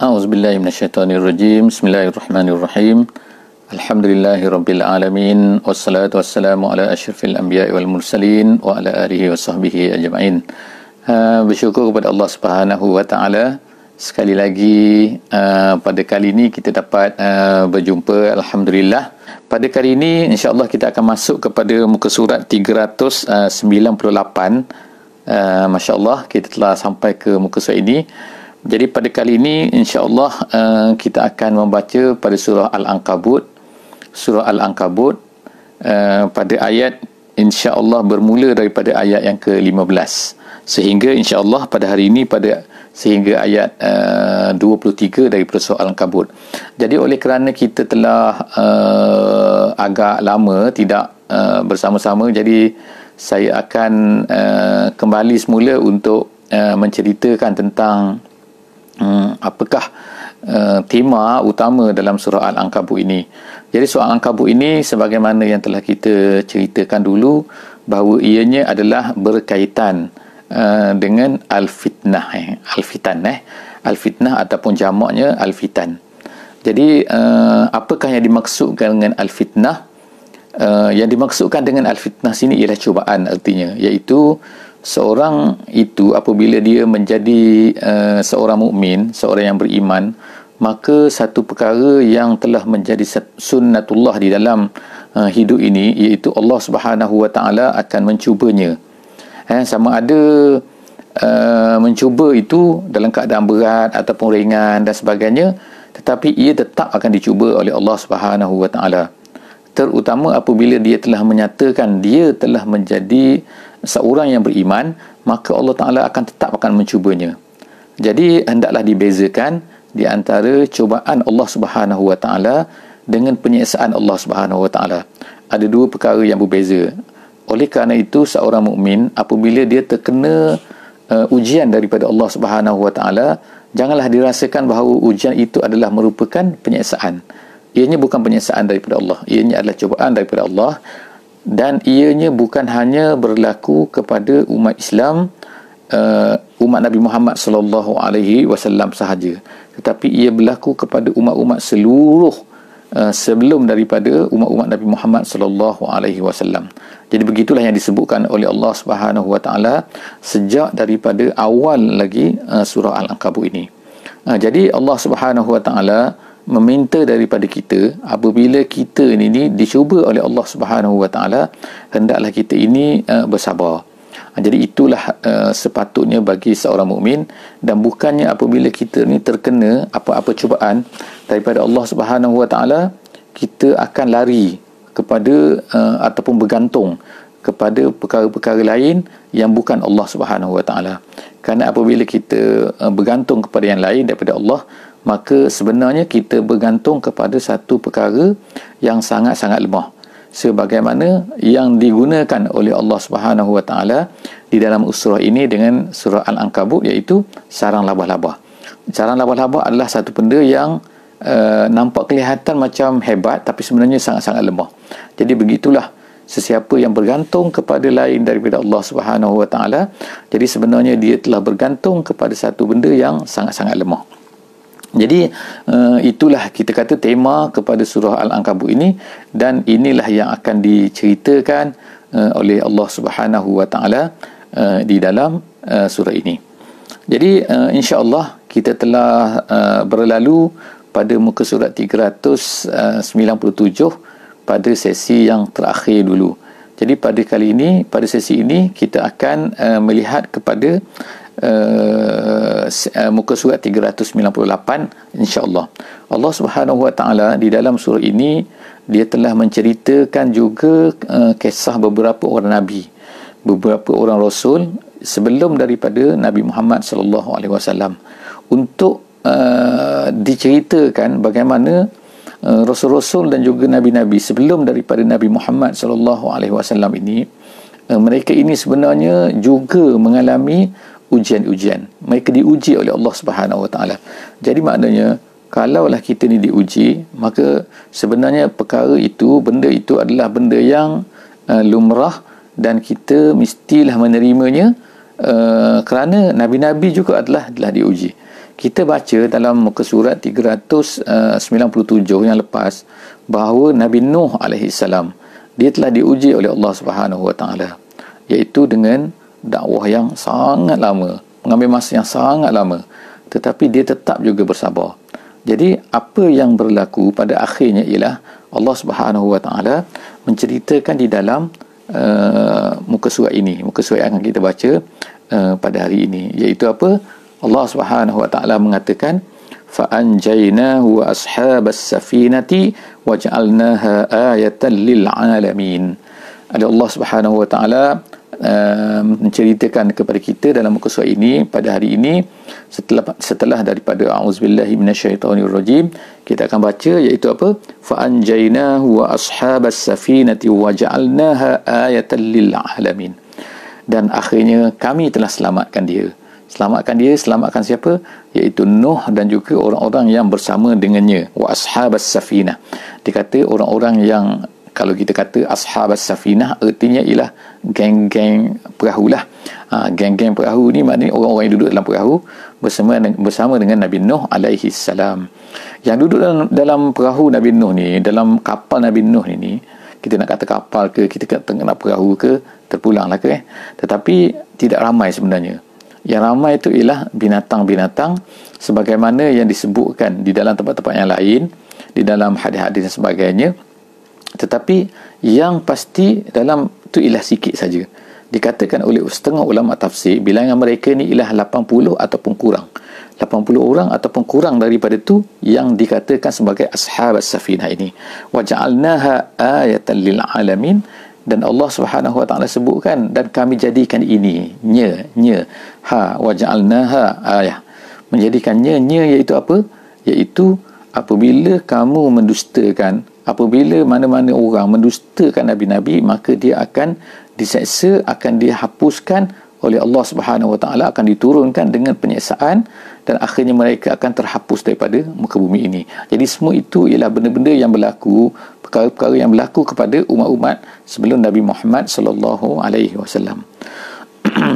A'udzubillahi minasyaitonirrajim. Bismillahirrahmanirrahim. Alhamdulillahirabbil alamin wassalatu wassalamu ala asyrafil anbiya'i wal mursalin wa ala alihi washabbihi ajma'in. Bersyukur kepada Allah Subhanahu wa taala. Sekali lagi pada kali ini kita dapat berjumpa, alhamdulillah. Pada kali ini insya-Allah kita akan masuk kepada muka surat 398. Masya-Allah kita telah sampai ke muka surat ini. Jadi pada kali ini insya-Allah kita akan membaca pada surah Al-Ankabut. Surah Al-Ankabut pada ayat insya-Allah bermula daripada ayat yang ke-15 sehingga insya-Allah pada hari ini sehingga ayat 23 daripada surah Al-Ankabut. Jadi oleh kerana kita telah agak lama tidak bersama-sama, jadi saya akan kembali semula untuk menceritakan tentang apakah tema utama dalam surah Al-Ankabut ini. Jadi surah Al-Ankabut ini sebagaimana yang telah kita ceritakan dulu, bahawa ianya adalah berkaitan dengan Al-Fitnah. Al-Fitnah ataupun jamaknya Al-Fitan. Jadi apakah yang dimaksudkan dengan Al-Fitnah? Yang dimaksudkan dengan Al-Fitnah sini ialah cubaan, artinya, iaitu seorang itu apabila dia menjadi seorang mukmin, seorang yang beriman, maka satu perkara yang telah menjadi sunnatullah di dalam hidup ini, iaitu Allah Subhanahu wa taala akan mencubanya. Sama ada mencuba itu dalam keadaan berat ataupun ringan dan sebagainya, tetapi ia tetap akan dicuba oleh Allah Subhanahu wa taala. Terutama apabila dia telah menyatakan dia telah menjadi seorang yang beriman, maka Allah Ta'ala akan mencubanya. Jadi hendaklah dibezakan di antara cubaan Allah Subhanahu Wa Ta'ala dengan penyiksaan Allah Subhanahu Wa Ta'ala. Ada dua perkara yang berbeza. Oleh kerana itu seorang mukmin apabila dia terkena ujian daripada Allah Subhanahu Wa Ta'ala, janganlah dirasakan bahawa ujian itu adalah merupakan penyiksaan. Ianya bukan penyiksaan daripada Allah, ianya adalah cubaan daripada Allah. Dan ianya bukan hanya berlaku kepada umat Islam, umat Nabi Muhammad sallallahu alaihi wasallam sahaja, tetapi ia berlaku kepada umat-umat seluruh sebelum daripada umat-umat Nabi Muhammad sallallahu alaihi wasallam. Jadi begitulah yang disebutkan oleh Allah Subhanahu wa taala sejak daripada awal lagi surah Al-Ankabut ini. Jadi Allah Subhanahu wa taala meminta daripada kita, apabila kita ini dicuba oleh Allah Subhanahu wa taala, hendaklah kita ini bersabar. Jadi itulah sepatutnya bagi seorang mukmin, dan bukannya apabila kita ni terkena apa-apa cubaan daripada Allah Subhanahu wa taala, kita akan lari kepada ataupun bergantung kepada perkara-perkara lain yang bukan Allah Subhanahu wa taala. Kerana apabila kita bergantung kepada yang lain daripada Allah, maka sebenarnya kita bergantung kepada satu perkara yang sangat-sangat lemah, sebagaimana yang digunakan oleh Allah Subhanahu wa taala di dalam surah ini dengan surah Al-Ankabut, iaitu sarang labah-labah. Sarang labah-labah adalah satu benda yang nampak kelihatan macam hebat, tapi sebenarnya sangat-sangat lemah. Jadi begitulah sesiapa yang bergantung kepada lain daripada Allah Subhanahu wa taala, jadi sebenarnya dia telah bergantung kepada satu benda yang sangat-sangat lemah. Jadi itulah kita kata tema kepada surah Al-Ankabut ini, dan inilah yang akan diceritakan oleh Allah Subhanahu wa taala di dalam surah ini. Jadi insya-Allah kita telah berlalu pada muka surat 397 pada sesi yang terakhir dulu. Jadi pada kali ini, pada sesi ini kita akan melihat kepada muka surat 398 insya-Allah. Allah Subhanahu wa taala di dalam surah ini dia telah menceritakan juga kisah beberapa orang nabi, beberapa orang rasul sebelum daripada Nabi Muhammad sallallahu alaihi wasallam, untuk diceritakan bagaimana rasul-rasul dan juga nabi-nabi sebelum daripada Nabi Muhammad sallallahu alaihi wasallam ini, mereka ini sebenarnya juga mengalami ujian-ujian. Mereka diuji oleh Allah Subhanahu wa taala. Jadi maknanya kalaulah kita ni diuji, maka sebenarnya perkara itu, benda itu adalah benda yang lumrah, dan kita mestilah menerimanya, kerana nabi-nabi juga adalah diuji. Kita baca dalam muka surat 397 yang lepas bahawa Nabi Nuh alaihissalam dia telah diuji oleh Allah Subhanahu Wa Taala, iaitu dengan dakwah yang sangat lama, mengambil masa yang sangat lama, tetapi dia tetap juga bersabar. Jadi apa yang berlaku pada akhirnya ialah Allah Subhanahu Wa Taala menceritakan di dalam muka surat ini, muka surat yang akan kita baca pada hari ini, iaitu apa? Allah Subhanahu Wa Taala mengatakan fa'anjaynahu wa ashabas safinati waj'alnaha ayatan lil alamin. Allah Subhanahu Wa Taala menceritakan kepada kita dalam muka surat ini pada hari ini, setelah daripada a'udzubillahi minasyaitonirrajim, kita akan baca iaitu apa? Fa'anjaynahu wa ashabas safinati waj'alnaha ayatan lil alamin. Dan akhirnya kami telah selamatkan dia. Selamatkan siapa? Iaitu Nuh dan juga orang-orang yang bersama dengannya. Wa ashabas safinah. Dikata orang-orang yang, kalau kita kata ashabas safinah, artinya ialah geng-geng perahu lah. Geng-geng perahu ni maknanya orang-orang yang duduk dalam perahu bersama dengan Nabi Nuh alaihi salam. Yang duduk dalam perahu Nabi Nuh ni, dalam kapal Nabi Nuh ni, kita nak kata kapal ke, kita nak perahu ke, terpulang lah ke. Tetapi tidak ramai sebenarnya. Yang ramai itu ialah binatang-binatang sebagaimana yang disebutkan di dalam tempat-tempat yang lain, di dalam hadis-hadis dan sebagainya. Tetapi yang pasti dalam itu ialah sikit saja. Dikatakan oleh setengah ulama tafsir, bilangan mereka ni ialah 80 ataupun kurang. 80 orang ataupun kurang daripada itu yang dikatakan sebagai ashabas safinah ini. Wa ja'alnaha ayatan lil alamin. Dan Allah Subhanahu Wa Taala sebutkan, dan kami jadikan ini wa ja'alnaha ayah, menjadikannya iaitu apa? Iaitu apabila kamu mendustakan, apabila mana-mana orang mendustakan nabi-nabi, maka dia akan diseksa, akan dihapuskan oleh Allah Subhanahu Wa Taala, akan diturunkan dengan penyiksaan, dan akhirnya mereka akan terhapus daripada muka bumi ini. Jadi semua itu ialah benda-benda yang berlaku, perkara-perkara yang berlaku kepada umat-umat sebelum Nabi Muhammad sallallahu alaihi wasallam.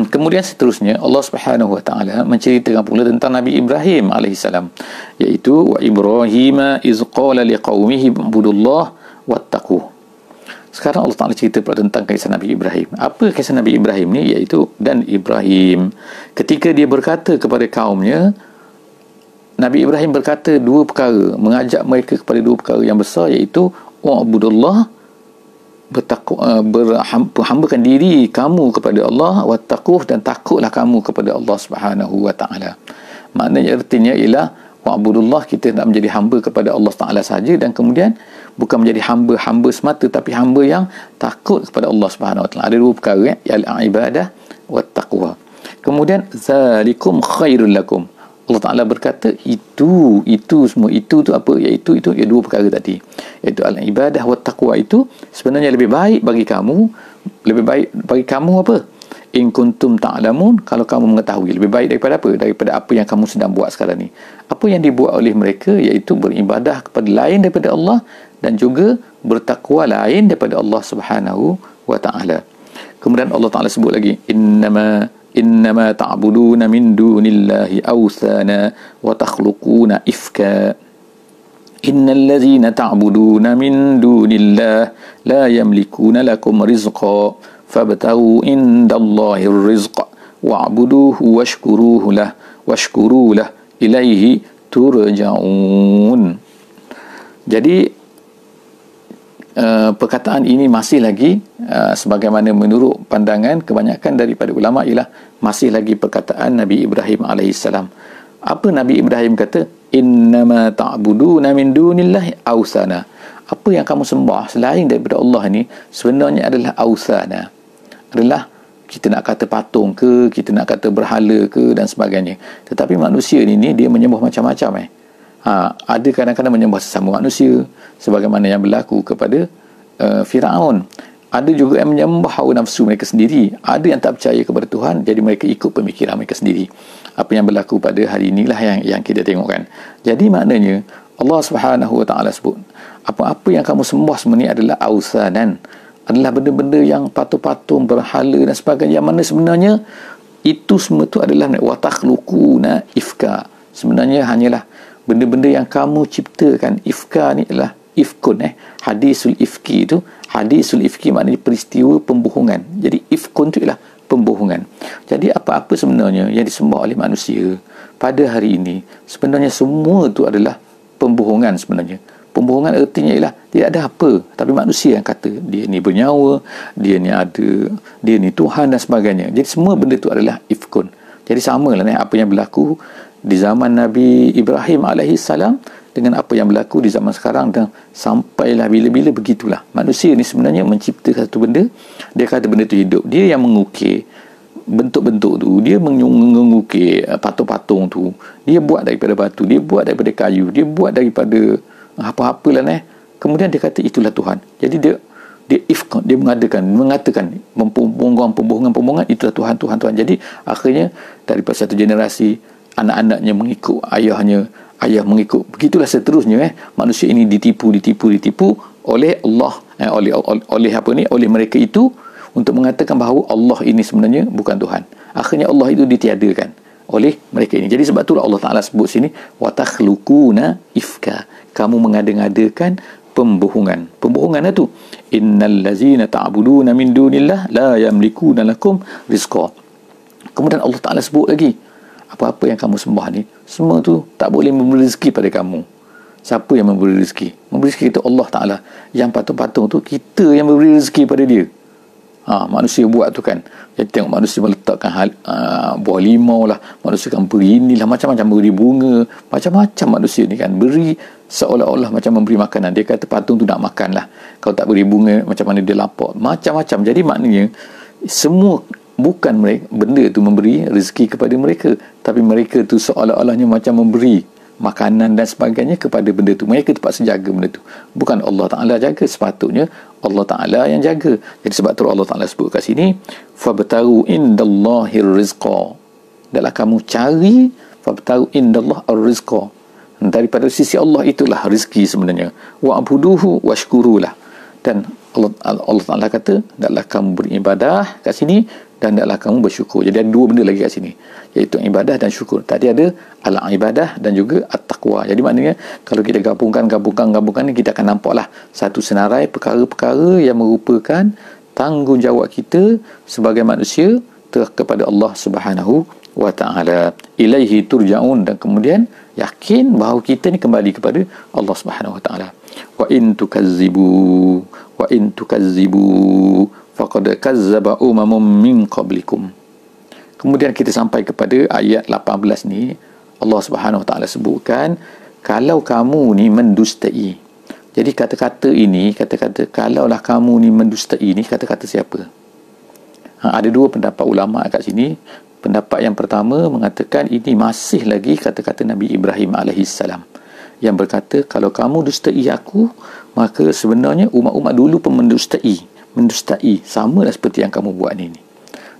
Kemudian seterusnya Allah Subhanahu Wa Taala menceritakan pula tentang Nabi Ibrahim alaihi salam, iaitu wa Ibrahim iz qala liqaumihi ibudullah wattaqu. Sekarang Allah Ta'ala cerita pula tentang kisah Nabi Ibrahim. Apa kisah Nabi Ibrahim ni? Iaitu, dan Ibrahim ketika dia berkata kepada kaumnya, Nabi Ibrahim berkata dua perkara, mengajak mereka kepada dua perkara yang besar, iaitu wa'budullah, berhambakan diri kamu kepada Allah, wattaqu, dan takutlah kamu kepada Allah Subhanahu Wa Ta'ala. Maknanya artinya ialah wa'budullah, kita nak menjadi hamba kepada Allah Ta'ala sahaja, dan kemudian bukan menjadi hamba semata, tapi hamba yang takut kepada Allah Subhanahu Wa Ta'ala. Ada dua perkara, al-ibadah wa taqwa. Kemudian zalikum khairul lakum. Allah Ta'ala berkata itu semua, itu tu apa? Iaitu dua perkara tadi, iaitu al-ibadah wa taqwa, itu sebenarnya lebih baik bagi kamu. Lebih baik bagi kamu apa? In kuntum ta'lamun, kalau kamu mengetahui. Lebih baik daripada apa? Daripada apa yang kamu sedang buat sekarang ni. Apa yang dibuat oleh mereka, iaitu beribadah kepada lain daripada Allah, dan juga bertakwa lain daripada Allah Subhanahu Wa Ta'ala. Kemudian Allah Ta'ala sebut lagi, innama ta'buduna min dunillahi awthana wa takhluquna ifka. Innal ladzina ta'buduna min dunillah la yamlikuna lakum rizqa fabtaghu indallahi rizqa wa'buduhu washkuruhu lah ilaihi turja'un. Jadi perkataan ini masih lagi sebagaimana menurut pandangan kebanyakan daripada ulama, ialah masih lagi perkataan Nabi Ibrahim alaihissalam. Apa Nabi Ibrahim kata? Innama ta'buduna min dunillahi awthana. Apa yang kamu sembah selain daripada Allah ni sebenarnya adalah awthana. Adalah, kita nak kata patung ke, kita nak kata berhala ke, dan sebagainya. Tetapi manusia ni dia menyembah macam-macam. Ada kadang-kadang menyembah sesama manusia, sebagaimana yang berlaku kepada Firaun. Ada juga yang menyembah hawa nafsu mereka sendiri. Ada yang tak percaya kepada Tuhan, jadi mereka ikut pemikiran mereka sendiri. Apa yang berlaku pada hari inilah yang kita tengokkan. Jadi maknanya Allah Subhanahu Wa Ta'ala sebut, apa-apa yang kamu sembah sebenarnya adalah awthanan, adalah benda-benda yang patung-patung, berhala dan sebagainya, yang mana sebenarnya itu semua tu adalah wa takhluquna ifka. sebenarnya hanyalah benda-benda yang kamu ciptakan. Ifka ni adalah ifkun, hadisul ifki itu, hadisul ifki maknanya peristiwa pembohongan. Jadi ifkun itu ialah pembohongan. Jadi apa-apa sebenarnya yang disembah oleh manusia pada hari ini, sebenarnya semua itu adalah pembohongan sebenarnya. Pembohongan artinya ialah tidak ada apa, tapi manusia yang kata dia ni bernyawa, dia ni ada, dia ni Tuhan dan sebagainya. Jadi semua benda itu adalah ifkun. Jadi samalah apa yang berlaku di zaman Nabi Ibrahim alaihissalam dengan apa yang berlaku di zaman sekarang, dan sampailah bila-bila begitulah. Manusia ni sebenarnya mencipta satu benda, dia kata benda tu hidup. Dia yang mengukir bentuk-bentuk tu, dia mengukir patung-patung tu, dia buat daripada batu, dia buat daripada kayu, dia buat daripada apa-apalah kemudian dia kata itulah Tuhan. Jadi dia ifkan, dia mengatakan pembohongan itulah Tuhan. Jadi akhirnya daripada satu generasi, anak-anaknya mengikut ayahnya, ayah mengikut, begitulah seterusnya. Manusia ini ditipu oleh Allah, oleh mereka itu, untuk mengatakan bahawa Allah ini sebenarnya bukan Tuhan. Akhirnya Allah itu ditiadakan oleh mereka ini. Jadi sebab itulah Allah Ta'ala sebut sini, wa takhluquna ifka, kamu mengada-ngadakan pembohongan. Pembohongan itu, innal ladzina ta'buduna min dunillah la yamlikuna lakum rizqa. Kemudian Allah Ta'ala sebut lagi, apa-apa yang kamu sembah ni, semua tu tak boleh memberi rezeki pada kamu. Siapa yang memberi rezeki? Memberi rezeki itu Allah Ta'ala. Yang patung-patung tu, kita yang memberi rezeki pada dia. Manusia buat tu kan. Jadi tengok manusia meletakkan buah limau lah, manusia kan beri inilah, macam-macam, beri bunga, macam-macam manusia ni kan beri, seolah-olah macam memberi makanan. Dia kata patung tu nak makan lah, kalau tak beri bunga macam mana dia lapar, macam-macam. Jadi maknanya semua bukan mereka, benda tu memberi rezeki kepada mereka, tapi mereka tu seolah-olahnya macam memberi makanan dan sebagainya kepada benda tu. Mereka terpaksa jaga benda tu, bukan Allah Ta'ala jaga. Sepatutnya Allah Ta'ala yang jaga. Jadi sebab tu Allah Ta'ala sebut kat sini, fabtaru indallahir rizqa, adalah kamu cari, fabtaru indallah ar-rizqa, daripada sisi Allah itulah rezeki sebenarnya. Wa'buduhu washkurulah, dan Allah Ta'ala kata, adalah kamu beribadah kat sini, dan adalah kamu bersyukur. Jadi ada dua benda lagi kat sini, iaitu ibadah dan syukur. Tadi ada al-ibadah dan juga at-taqwa. Jadi maknanya kalau kita gabungkan ni, kita akan nampaklah satu senarai perkara-perkara yang merupakan tanggungjawab kita sebagai manusia kepada Allah Subhanahu wa Ta'ala. Ilaihi turja'un, dan kemudian yakin bahawa kita ni kembali kepada Allah Subhanahu wa Ta'ala. Wa in tukazzibu faqad kazzaba umamum min qablikum. Kemudian kita sampai kepada ayat 18 ni, Allah Subhanahu wa Ta'ala sebutkan, kalau kamu ni mendustai. Jadi kata-kata ini, kata-kata kalaulah kamu ni mendustai ni, kata-kata siapa? Ada dua pendapat ulama kat sini. Pendapat yang pertama mengatakan ini masih lagi kata-kata Nabi Ibrahim alaihissalam, yang berkata, kalau kamu dustai aku, maka sebenarnya umat-umat dulu pun mendustai, sama lah seperti yang kamu buat ni.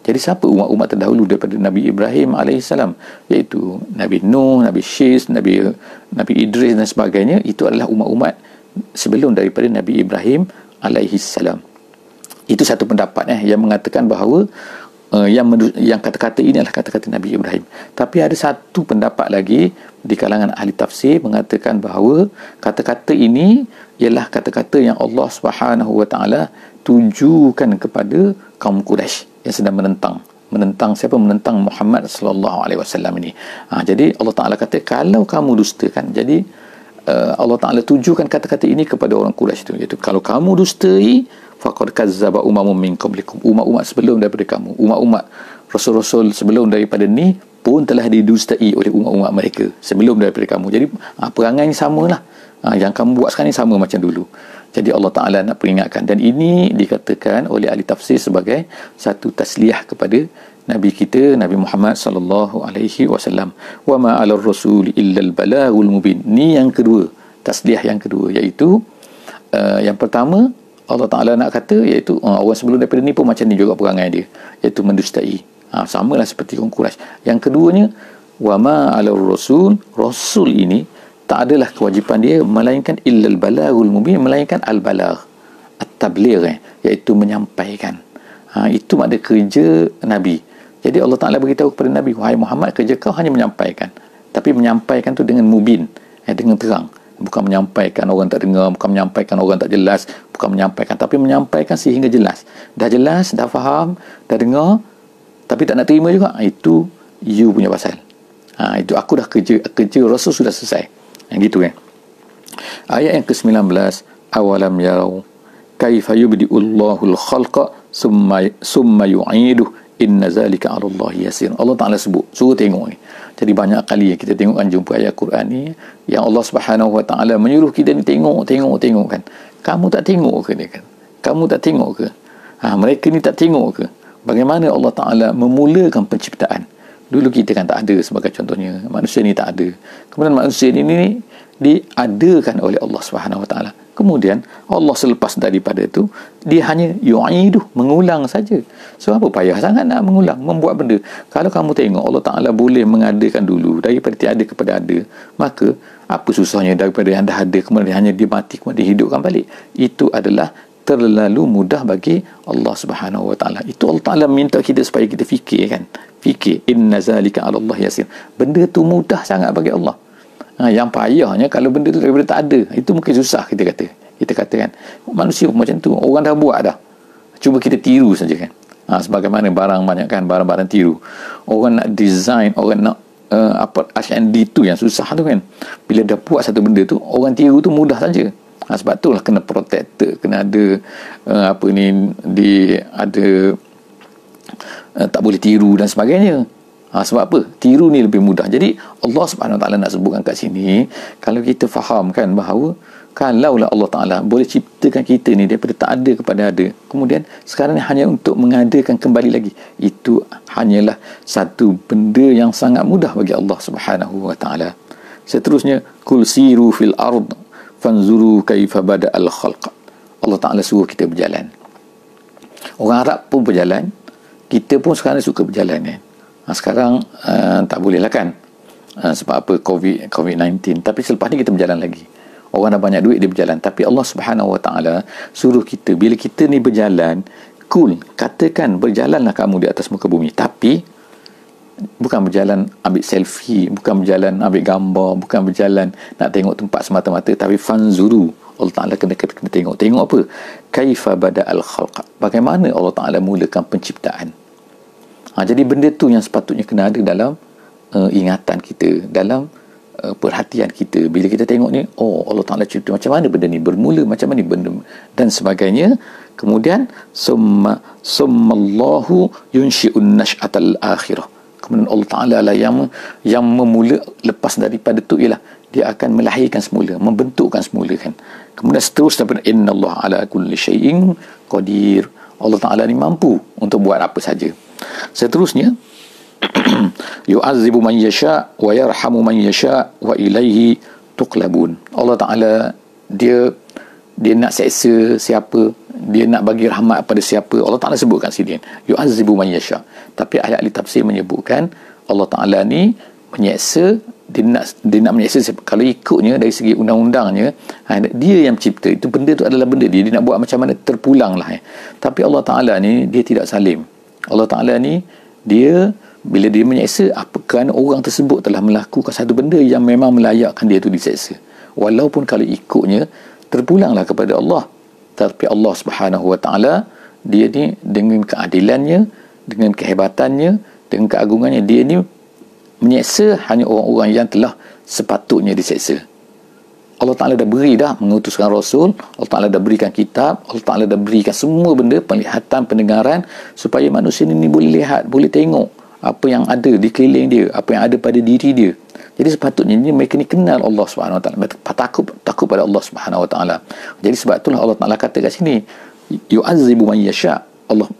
Jadi siapa umat-umat terdahulu daripada Nabi Ibrahim alaihissalam, iaitu Nabi Nuh, Nabi Syis, Nabi Idris dan sebagainya. Itu adalah umat-umat sebelum daripada Nabi Ibrahim alaihissalam. Itu satu pendapat yang mengatakan bahawa yang kata-kata ini adalah kata-kata Nabi Ibrahim. Tapi ada satu pendapat lagi di kalangan ahli tafsir mengatakan bahawa kata-kata ini ialah kata-kata yang Allah Subhanahu wa Ta'ala tujukan kepada kaum Quraisy yang sedang menentang siapa? Menentang Muhammad sallallahu alaihi wasallam ini. Jadi Allah Ta'ala kata, kalau kamu dustakan. Jadi Allah Ta'ala tujukan kata-kata ini kepada orang Quraisy itu, iaitu kalau kamu dustai, faqad kazzaba umamun min qablikum, umat-umat sebelum daripada kamu, umat-umat rasul-rasul sebelum daripada ni pun telah didustai oleh umat-umat mereka sebelum daripada kamu. Jadi perangai ni samalah, yang kamu buat sekarang ni sama macam dulu. Jadi Allah Ta'ala nak peringatkan, dan ini dikatakan oleh ahli tafsir sebagai satu tasliyah kepada Nabi kita, Nabi Muhammad sallallahu alaihi wasallam. Wa ma 'alar rasul illa al-balaghul mubin. Ni yang kedua, tasliyah yang kedua, iaitu yang pertama Allah Ta'ala nak kata, iaitu orang sebelum daripada ni pun macam ni juga perangai dia, iaitu mendustai. Samalah seperti orang Quraisy. Yang keduanya, wa ma 'alar rasul, rasul ini tak adalah kewajipan dia melainkan illal balaghul mubin, melainkan al-balagh, at-tabligh, iaitu menyampaikan. Itu makna kerja Nabi. Jadi Allah Ta'ala beritahu kepada Nabi, wahai Muhammad, kerja kau hanya menyampaikan. Tapi menyampaikan tu dengan mubin, dengan terang. Bukan menyampaikan orang tak dengar, bukan menyampaikan orang tak jelas, bukan menyampaikan, tapi menyampaikan sehingga jelas. Dah jelas, dah faham, dah dengar, tapi tak nak terima juga. Itu you punya pasal. Itu aku dah kerja Rasul sudah selesai. Gitu kan. Ayat yang ke-19, awalam yarau kaifa yubdi'ullahul khalqa summa yu'iduh inna zalika 'ala Allah yasir. Allah Taala suruh tengok ni. Jadi banyak kali kita tengokkan jumpa ayat Quran ni yang Allah Subhanahu Wa Taala menyuruh kita ni tengok kan. Kamu tak tengok ke dia kan? Kamu tak tengok ke? Mereka ni tak tengok ke? Bagaimana Allah Taala memulakan penciptaan? Dulu kita kan tak ada, sebagai contohnya. Manusia ni tak ada. Kemudian manusia ni diadakan oleh Allah Subhanahu Wa Taala. Kemudian Allah selepas daripada itu, dia hanya yu'iduh, mengulang saja. So apa payah sangat nak mengulang, membuat benda. Kalau kamu tengok Allah Ta'ala boleh mengadakan dulu daripada tiada kepada ada, maka apa susahnya daripada yang dah ada kemudian hanya dia mati kemudian dihidupkan balik. Itu adalah terlalu mudah bagi Allah Subhanahu Wa Ta'ala. Itu Allah Ta'ala minta kita supaya kita fikir kan. Fikir, inna zalika 'ala Allah yasir. Benda tu mudah sangat bagi Allah. Yang payahnya kalau benda tu daripada tak ada, itu mungkin susah kita katakan. Manusia pun macam tu, orang dah buat dah, cuba kita tiru saja kan. Sebagaimana barang banyak kan, barang-barang tiru. Orang nak design, orang nak H&D tu yang susah tu kan. Bila dah buat satu benda tu, orang tiru tu mudah saja. Sebab tu lah kena protector, kena ada tak boleh tiru dan sebagainya. Sebab apa? Tiru ni lebih mudah. Jadi Allah Subhanahu Wa Taala nak sebutkan kat sini, kalau kita fahamkan bahawa kalaulah Allah Ta'ala boleh ciptakan kita ni daripada tak ada kepada ada, kemudian sekarang ni hanya untuk mengadakan kembali lagi, itu hanyalah satu benda yang sangat mudah bagi Allah Subhanahu Wa Ta'ala. Seterusnya, kul siru fil ard fanzuru kaifa bada'al khalq. Allah Ta'ala suruh kita berjalan. Orang Arab pun berjalan, kita pun sekarang suka berjalan kan. Sekarang tak boleh lah kan, sebab apa, COVID-19. Tapi selepas ni kita berjalan lagi. Orang dah banyak duit, dia berjalan. Tapi Allah Subhanahu Wa Taala suruh kita, bila kita ni berjalan, katakan berjalanlah kamu di atas muka bumi. Tapi bukan berjalan ambil selfie, bukan berjalan ambil gambar, bukan berjalan nak tengok tempat semata-mata, tapi fanzuru. Allah Ta'ala kena tengok apa? Kaifa bada'al khalq. Bagaimana Allah Ta'ala mulakan penciptaan. Jadi benda tu yang sepatutnya kena ada dalam ingatan kita, dalam perhatian kita. Bila kita tengok ni, Allah Ta'ala cipta macam mana benda ni bermula, macam mana benda dan sebagainya. Kemudian summallahu yunshi'un nash'atal akhirah. Kemudian Allah Ta'ala lah yang memula lepas daripada tu ialah dia akan melahirkan semula, membentukkan semula kan. Kemudian seterusnya daripada innallaha ala kulli syai'in qadir. Allah Ta'ala ni mampu untuk buat apa saja. Seterusnya, yu'azibu man yasha wa yarhamu man yasha wa ilaihi tuqlabun. Allah Ta'ala dia nak seksa siapa, dia nak bagi rahmat pada siapa. Allah Ta'ala sebutkan sini, yu'azibu man yasha. Tapi ahli tafsir menyebutkan Allah Ta'ala ni menyeksa, dia nak menyeksa siapa. Kalau ikutnya dari segi undang-undangnya, dia yang cipta, itu benda tu adalah benda dia nak buat macam mana terpulang lah. Tapi Allah Ta'ala ni dia tidak salim. Allah Ta'ala ni dia bila dia menyeksa, kerana orang tersebut telah melakukan satu benda yang memang melayakkan dia tu diseksa. Walaupun kalau ikutnya terpulanglah kepada Allah, tapi Allah Subhanahu Wa Ta'ala dia ni dengan keadilannya, dengan kehebatannya, dengan keagungannya, dia ni menyeksa hanya orang-orang yang telah sepatutnya diseksa. Allah Ta'ala dah beri dah mengutuskan Rasul, Allah Ta'ala dah berikan kitab, Allah Ta'ala dah berikan semua benda, penglihatan, pendengaran, supaya manusia ini boleh lihat, boleh tengok apa yang ada di keliling dia, apa yang ada pada diri dia. Jadi sepatutnya mereka ni kenal Allah Subhanahu Wa Ta'ala, takut pada Allah Subhanahu Wa Ta'ala. Jadi sebab itulah Allah Ta'ala kata kat sini, yu'azibu man yasha. Allah.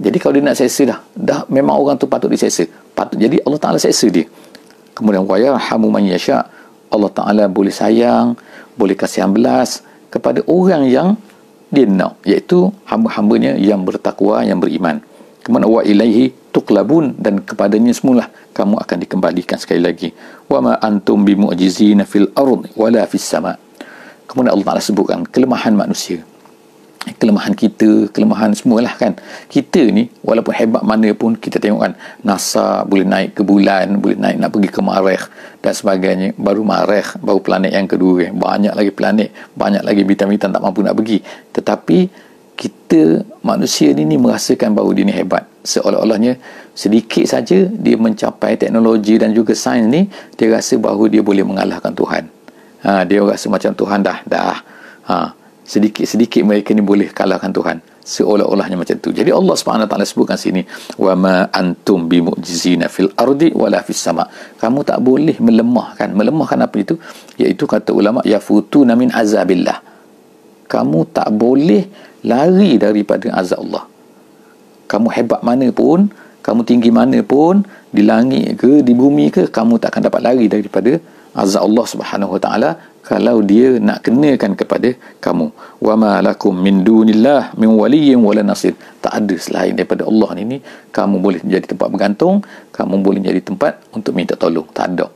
Jadi kalau dia nak seksa dah memang orang tu patut diseksa. Jadi Allah Ta'ala seksa dia. Kemudian wa yarhamu man yasha. Allah Ta'ala boleh sayang, boleh kasihan belas kepada orang yang dia nak, iaitu hamba-hambanya yang bertakwa, yang beriman. Kemudian wa ilaihi tuqlabun, dan kepadanya semualah kamu akan dikembalikan. Sekali lagi, wa ma antum bimu'jizina fil ard wala fis sama. Kemudian Allah Ta'ala sebutkan kelemahan manusia. kelemahan kita, kelemahan semualah kan. Kita ni walaupun hebat mana pun, kita tengok kan, NASA boleh naik ke bulan, boleh naik nak pergi ke Marikh dan sebagainya. Baru Marikh, baru planet yang kedua kan. Banyak lagi planet, banyak lagi bintang-bintang tak mampu nak pergi. Tetapi kita manusia ni merasakan bahawa dia ni hebat. Seolah-olahnya sedikit saja dia mencapai teknologi dan juga sains ni, dia rasa bahawa dia boleh mengalahkan Tuhan. Dia rasa macam Tuhan dah sedikit-sedikit mereka ni boleh kalahkan Tuhan, seolah-olahnya macam tu. Jadi Allah SWT sebutkan sini, wa ma antum bimu'jizina fil ardi wala fis sama. Kamu tak boleh melemahkan apa itu? Iaitu kata ulama, yafutuna min azabillah. Kamu tak boleh lari daripada azab Allah. Kamu hebat mana pun, kamu tinggi mana pun, di langit ke di bumi ke, kamu tak akan dapat lari daripada azab Allah Subhanahu wa taala kalau dia nak kenakan kepada kamu. Wa ma lakum min dunillah min waliyyin wala nasir. Tak ada selain daripada Allah ni kamu boleh menjadi tempat bergantung, kamu boleh menjadi tempat untuk minta tolong. Tak ada.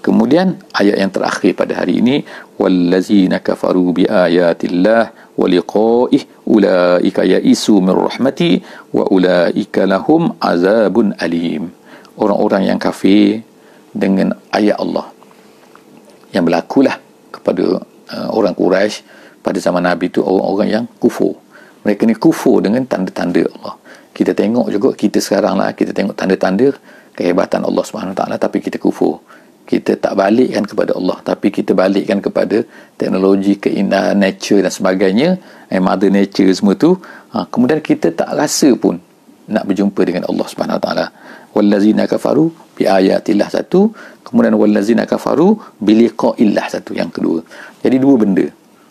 Kemudian ayat yang terakhir pada hari ini, wallazina kafaru biayatillah wa liqa'ih ulaika ya'isu min rahmati wa ulaika lahum azabun alim. Orang-orang yang kafir dengan ayat Allah yang berlakulah kepada orang Quraisy pada zaman Nabi itu, orang-orang yang kufur. Mereka ni kufur dengan tanda-tanda Allah. Kita tengok juga, kita sekarang lah, kita tengok tanda-tanda kehebatan Allah SWT, tapi kita kufur. Kita tak balikkan kepada Allah, tapi kita balikkan kepada teknologi, keindahan, nature dan sebagainya, mother nature semua tu. Kemudian kita tak rasa pun nak berjumpa dengan Allah SWT. Wallazina kafaru bi ayatillah satu, kemudian wallazina kafaru bi liqa'illah satu, yang kedua. Jadi dua benda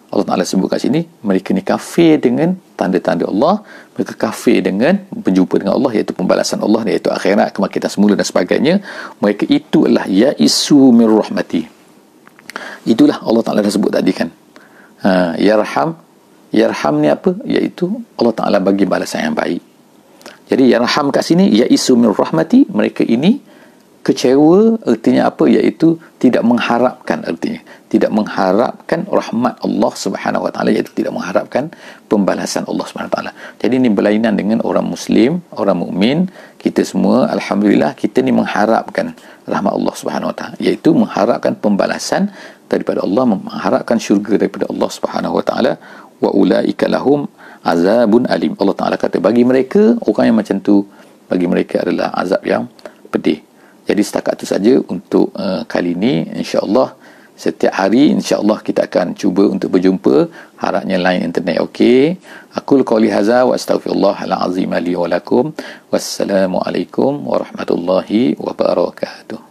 Allah Ta'ala sebut kat sini. Mereka ni kafir dengan tanda-tanda Allah, mereka kafir dengan berjumpa dengan Allah, iaitu pembalasan Allah, iaitu akhirat, kebangkitan semula dan sebagainya. Mereka itu adalah ya'isu min rahmati. Itulah Allah Ta'ala dah sebut tadi kan. Yarham ni apa? Iaitu Allah Ta'ala bagi balasan yang baik. Jadi yarham kat sini, ya'isu min rahmati, mereka ini kecewa, artinya apa? Iaitu tidak mengharapkan, artinya tidak mengharapkan rahmat Allah Subhanahu wa taala, iaitu tidak mengharapkan pembalasan Allah Subhanahu wa taala. Jadi ini berlainan dengan orang muslim, orang mukmin. Kita semua alhamdulillah, kita ni mengharapkan rahmat Allah Subhanahu wa taala, iaitu mengharapkan pembalasan daripada Allah, mengharapkan syurga daripada Allah Subhanahu wa taala. Wa ulaika lahum azabun alim. Allah Ta'ala kata bagi mereka, orang yang macam tu, bagi mereka adalah azab yang pedih. Jadi setakat itu saja untuk kali ini. InsyaAllah setiap hari InsyaAllah kita akan cuba untuk berjumpa, harapnya line internet okey. Aqul qawli hadza wa astaghfirullahal azim li wa lakum. Wassalamualaikum warahmatullahi wabarakatuh.